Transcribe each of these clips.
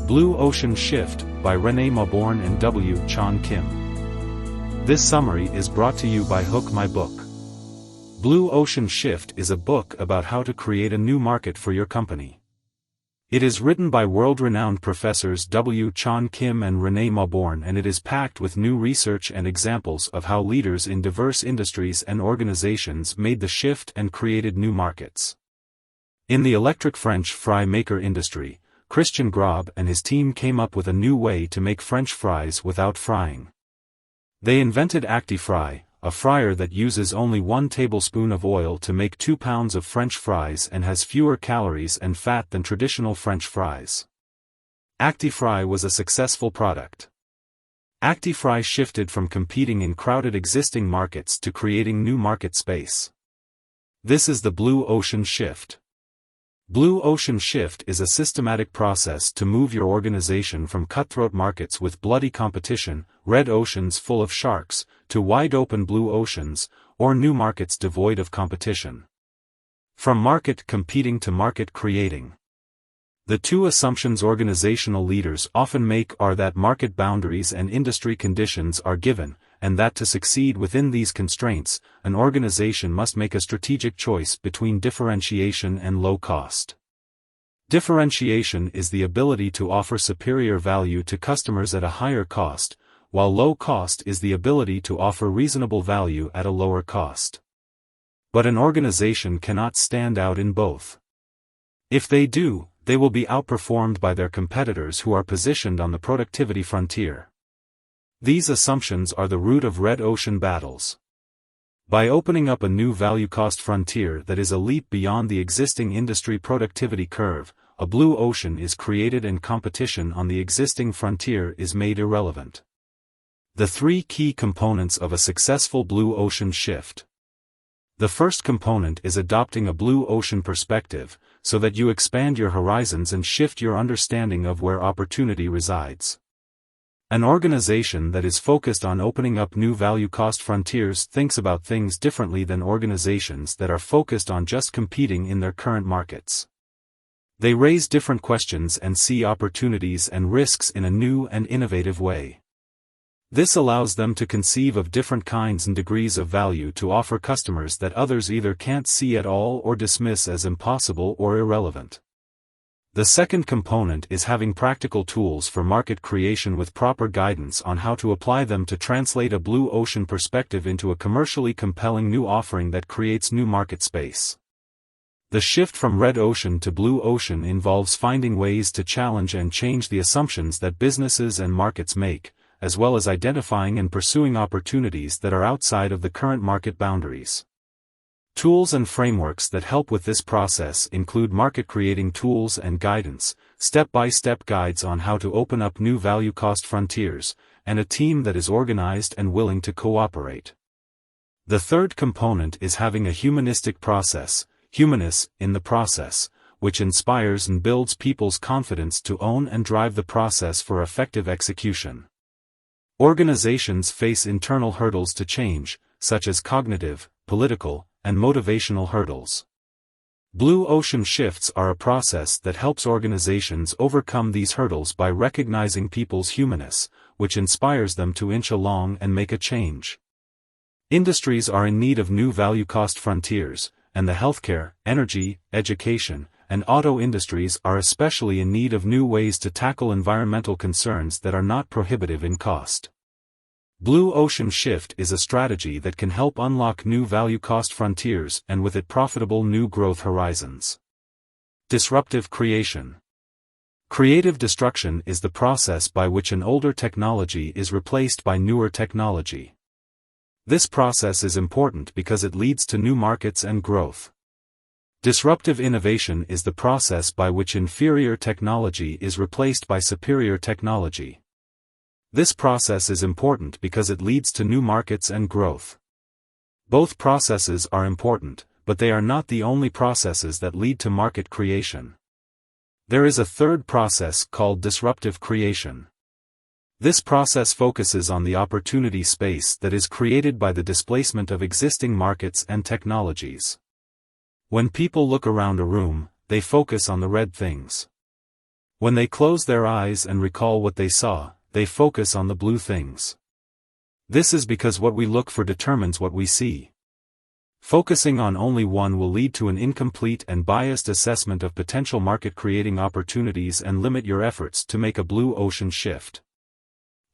Blue Ocean Shift, by Renee Mauborgne and W. Chan Kim. This summary is brought to you by Hook My Book. Blue Ocean Shift is a book about how to create a new market for your company. It is written by world-renowned professors W. Chan Kim and Renee Mauborgne, and it is packed with new research and examples of how leaders in diverse industries and organizations made the shift and created new markets. In the electric French fry maker industry, Grob and his team came up with a new way to make French fries without frying. They invented ActiFry, a fryer that uses only 1 tablespoon of oil to make 2 pounds of French fries and has fewer calories and fat than traditional French fries. ActiFry was a successful product. ActiFry shifted from competing in crowded existing markets to creating new market space. This is the Blue Ocean Shift. Blue Ocean Shift is a systematic process to move your organization from cutthroat markets with bloody competition, red oceans full of sharks, to wide-open blue oceans, or new markets devoid of competition. From market competing to market creating. The two assumptions organizational leaders often make are that market boundaries and industry conditions are given, and that to succeed within these constraints, an organization must make a strategic choice between differentiation and low cost. Differentiation is the ability to offer superior value to customers at a higher cost, while low cost is the ability to offer reasonable value at a lower cost. But an organization cannot stand out in both. If they do, they will be outperformed by their competitors who are positioned on the productivity frontier. These assumptions are the root of red ocean battles. By opening up a new value-cost frontier that is a leap beyond the existing industry productivity curve, a blue ocean is created and competition on the existing frontier is made irrelevant. The 3 key components of a successful blue ocean shift. The first component is adopting a blue ocean perspective, so that you expand your horizons and shift your understanding of where opportunity resides. An organization that is focused on opening up new value-cost frontiers thinks about things differently than organizations that are focused on just competing in their current markets. They raise different questions and see opportunities and risks in a new and innovative way. This allows them to conceive of different kinds and degrees of value to offer customers that others either can't see at all or dismiss as impossible or irrelevant. The second component is having practical tools for market creation with proper guidance on how to apply them to translate a blue ocean perspective into a commercially compelling new offering that creates new market space. The shift from red ocean to blue ocean involves finding ways to challenge and change the assumptions that businesses and markets make, as well as identifying and pursuing opportunities that are outside of the current market boundaries. Tools and frameworks that help with this process include market-creating tools and guidance, step-by-step guides on how to open up new value-cost frontiers, and a team that is organized and willing to cooperate. The third component is having a humanistic process, humanist in the process, which inspires and builds people's confidence to own and drive the process for effective execution. Organizations face internal hurdles to change, such as cognitive, political, and motivational hurdles. Blue ocean shifts are a process that helps organizations overcome these hurdles by recognizing people's humanness, which inspires them to inch along and make a change. Industries are in need of new value-cost frontiers, and the healthcare, energy, education, and auto industries are especially in need of new ways to tackle environmental concerns that are not prohibitive in cost. Blue Ocean Shift is a strategy that can help unlock new value-cost frontiers and with it profitable new growth horizons. Disruptive creation. Creative destruction is the process by which an older technology is replaced by newer technology. This process is important because it leads to new markets and growth. Disruptive innovation is the process by which inferior technology is replaced by superior technology. This process is important because it leads to new markets and growth. Both processes are important, but they are not the only processes that lead to market creation. There is a third process called disruptive creation. This process focuses on the opportunity space that is created by the displacement of existing markets and technologies. When people look around a room, they focus on the red things. When they close their eyes and recall what they saw, they focus on the blue things. This is because what we look for determines what we see. Focusing on only one will lead to an incomplete and biased assessment of potential market-creating opportunities and limit your efforts to make a blue ocean shift.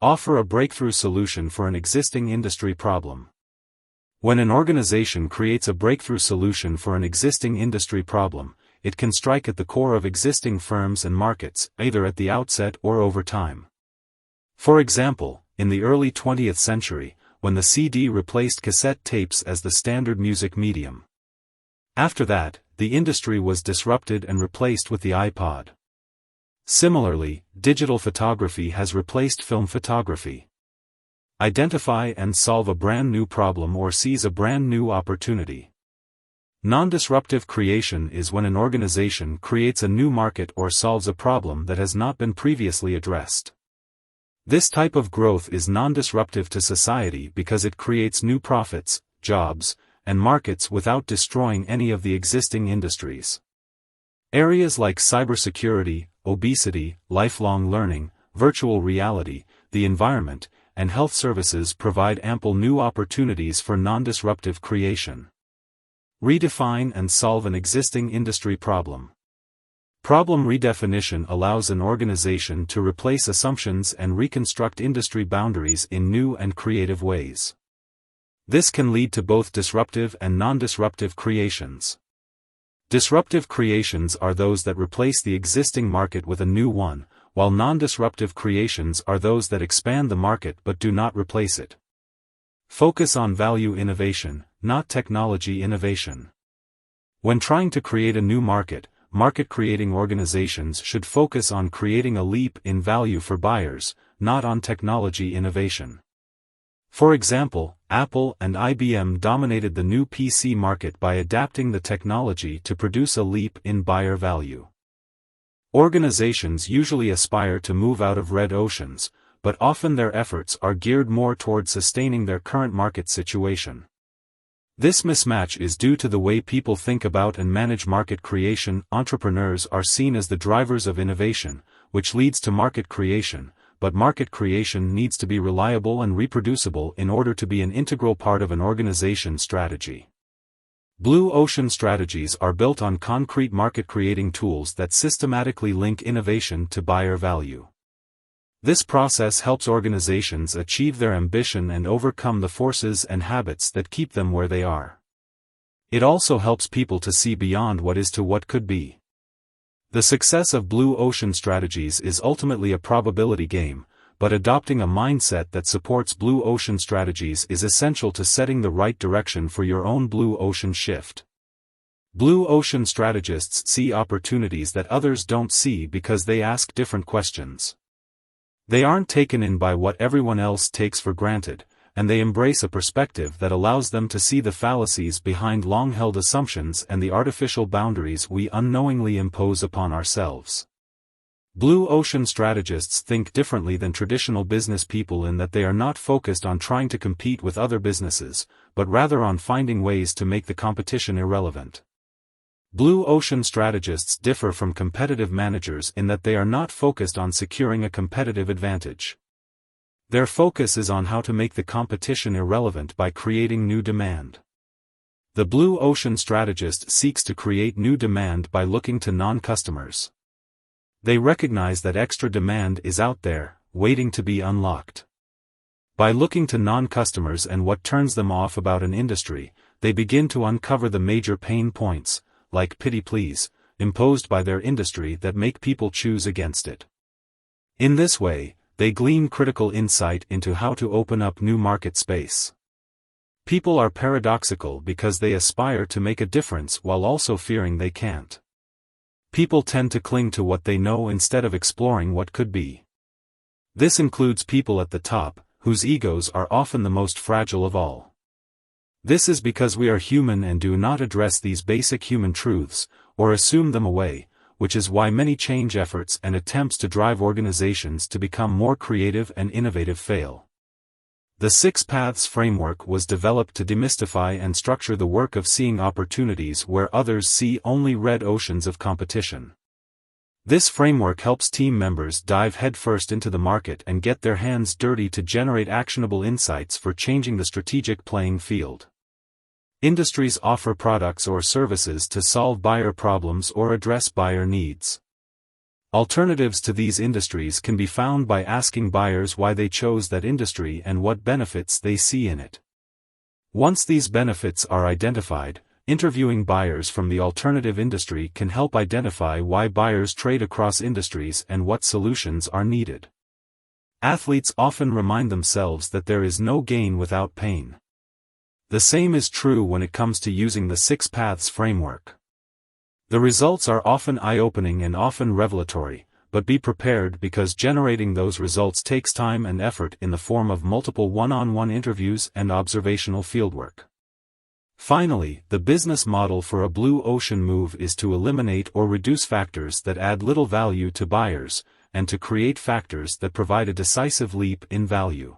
Offer a breakthrough solution for an existing industry problem. When an organization creates a breakthrough solution for an existing industry problem, it can strike at the core of existing firms and markets, either at the outset or over time. For example, in the early 20th century, when the CD replaced cassette tapes as the standard music medium. After that, the industry was disrupted and replaced with the iPod. Similarly, digital photography has replaced film photography. Identify and solve a brand new problem or seize a brand new opportunity. Non-disruptive creation is when an organization creates a new market or solves a problem that has not been previously addressed. This type of growth is non-disruptive to society because it creates new profits, jobs, and markets without destroying any of the existing industries. Areas like cybersecurity, obesity, lifelong learning, virtual reality, the environment, and health services provide ample new opportunities for non-disruptive creation. Redefine and solve an existing industry problem. Problem redefinition allows an organization to replace assumptions and reconstruct industry boundaries in new and creative ways. This can lead to both disruptive and non-disruptive creations. Disruptive creations are those that replace the existing market with a new one, while non-disruptive creations are those that expand the market but do not replace it. Focus on value innovation, not technology innovation. When trying to create a new market-creating organizations should focus on creating a leap in value for buyers, not on technology innovation. For example, Apple and IBM dominated the new PC market by adapting the technology to produce a leap in buyer value. Organizations usually aspire to move out of red oceans, but often their efforts are geared more toward sustaining their current market situation. This mismatch is due to the way people think about and manage market creation. Entrepreneurs are seen as the drivers of innovation, which leads to market creation, but market creation needs to be reliable and reproducible in order to be an integral part of an organization's strategy. Blue ocean strategies are built on concrete market-creating tools that systematically link innovation to buyer value. This process helps organizations achieve their ambition and overcome the forces and habits that keep them where they are. It also helps people to see beyond what is to what could be. The success of blue ocean strategies is ultimately a probability game, but adopting a mindset that supports blue ocean strategies is essential to setting the right direction for your own blue ocean shift. Blue ocean strategists see opportunities that others don't see because they ask different questions. They aren't taken in by what everyone else takes for granted, and they embrace a perspective that allows them to see the fallacies behind long-held assumptions and the artificial boundaries we unknowingly impose upon ourselves. Blue ocean strategists think differently than traditional business people in that they are not focused on trying to compete with other businesses, but rather on finding ways to make the competition irrelevant. Blue ocean strategists differ from competitive managers in that they are not focused on securing a competitive advantage. Their focus is on how to make the competition irrelevant by creating new demand. The blue ocean strategist seeks to create new demand by looking to non-customers. They recognize that extra demand is out there, waiting to be unlocked. By looking to non-customers and what turns them off about an industry, they begin to uncover the major pain points, like pity pleas, imposed by their industry that make people choose against it. In this way, they glean critical insight into how to open up new market space. People are paradoxical because they aspire to make a difference while also fearing they can't. People tend to cling to what they know instead of exploring what could be. This includes people at the top, whose egos are often the most fragile of all. This is because we are human and do not address these basic human truths, or assume them away, which is why many change efforts and attempts to drive organizations to become more creative and innovative fail. The 6 Paths framework was developed to demystify and structure the work of seeing opportunities where others see only red oceans of competition. This framework helps team members dive headfirst into the market and get their hands dirty to generate actionable insights for changing the strategic playing field. Industries offer products or services to solve buyer problems or address buyer needs. Alternatives to these industries can be found by asking buyers why they chose that industry and what benefits they see in it. Once these benefits are identified, interviewing buyers from the alternative industry can help identify why buyers trade across industries and what solutions are needed. Athletes often remind themselves that there is no gain without pain. The same is true when it comes to using the 6 Paths framework. The results are often eye-opening and often revelatory, but be prepared because generating those results takes time and effort in the form of multiple one-on-one interviews and observational fieldwork. Finally, the business model for a blue ocean move is to eliminate or reduce factors that add little value to buyers, and to create factors that provide a decisive leap in value.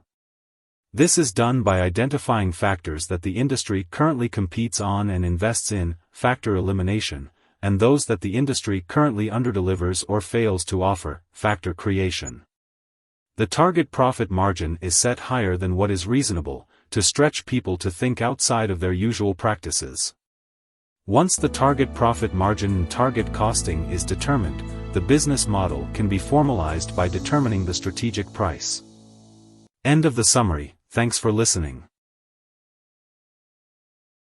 This is done by identifying factors that the industry currently competes on and invests in, factor elimination, and those that the industry currently underdelivers or fails to offer, factor creation. The target profit margin is set higher than what is reasonable, to stretch people to think outside of their usual practices. Once the target profit margin and target costing is determined, the business model can be formalized by determining the strategic price. End of the summary. Thanks for listening.